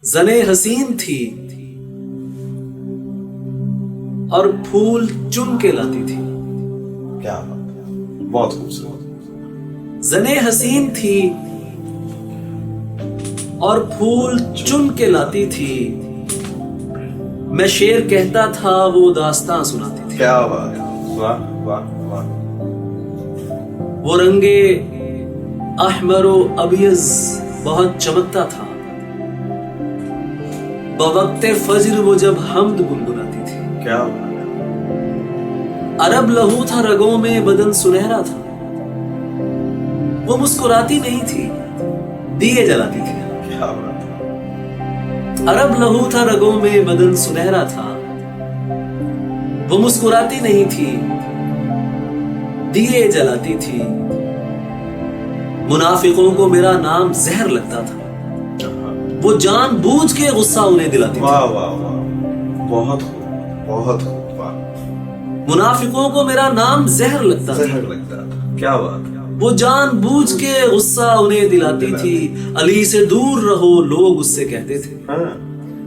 जने हसीन थी और फूल चुन के लाती थी। क्या बात है, बहुत खूबसूरत। जने हसीन थी और फूल चुन के लाती थी। मैं शेर कहता था, वो दास्तां सुनाती थी। क्या बात है, वाह वाह वाह। वो रंगे अहमरो अबियज बहुत चमकता था। बवक्ते फज्र वो जब हमद गुनगुनाती थी। क्या बात है, अरब लहू था रगों में, बदन सुनहरा था। वो मुस्कुराती नहीं थी, दिए जलाती थी। क्या बात है, अरब लहू था रगों में, बदन सुनहरा था। वो मुस्कुराती नहीं थी, दिए जलाती थी। मुनाफिकों को मेरा नाम जहर लगता था। वो जानबूझ के गुस्सा उन्हें दिलाती थी। वाह वाह वाह, बहुत खूब, बहुत खूब, वाह। मुनाफिकों को मेरा नाम जहर लगता था। जहर लगता था, क्या बात है। वो जानबूझ के गुस्सा उन्हें दिलाती थी। अली से दूर रहो, लोग उससे कहते थे। हाँ,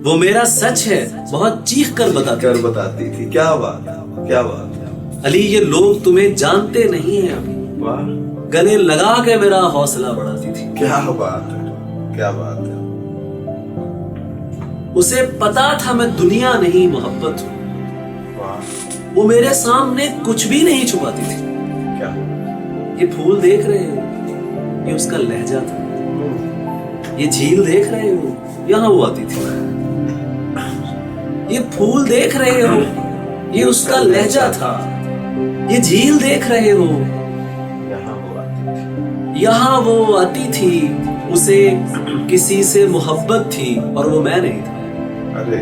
वो मेरा सच है, बहुत चीख कर बताती थी। क्या बात है, क्या बात है, अली ये लोग तुम्हें जानते नहीं हैं अभी। वाह, गले लगा के मेरा हौसला बढ़ाती थी। क्या बात है, क्या बात है, उसे पता था मैं दुनिया नहीं मोहब्बत हूं। वाह। वो मेरे सामने कुछ भी नहीं छुपाती थी। क्या, ये फूल देख रहे हो, ये उसका लहजा था। ये झील देख रहे हो, यहां वो आती थी। ये फूल देख रहे हो, ये उसका लहजा था। ये झील देख रहे हो, यहाँ वो आती थी। यहां वो आती थी। उसे किसी से मोहब्बत थी और वो मैं नहीं था। अरे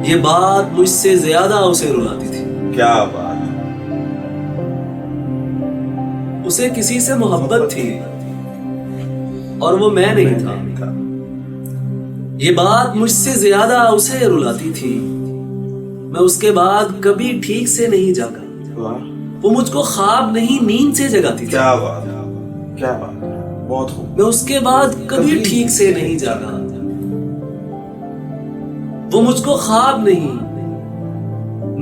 ये बात मुझसे ज्यादा उसे रुलाती थी। क्या बात है, उसे किसी से मोहब्बत थी और वो मैं नहीं था। ये बात मुझसे ज्यादा उसे रुलाती थी। मैं उसके बाद कभी ठीक से नहीं जागा। वाह, वो मुझको ख्वाब नहीं, नींद से जगाती थी। क्या बात है, क्या बात है, बहुत खूब। मैं उसके बाद कभी ठीक से नहीं जागा। वो मुझको ख्वाब नहीं,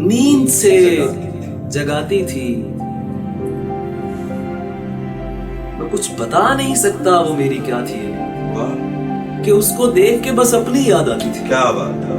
नींद से जगाती थी। मैं कुछ बता नहीं सकता वो मेरी क्या थी, वाह, कि उसको देख के बस अपनी याद आती थी। क्या बात है,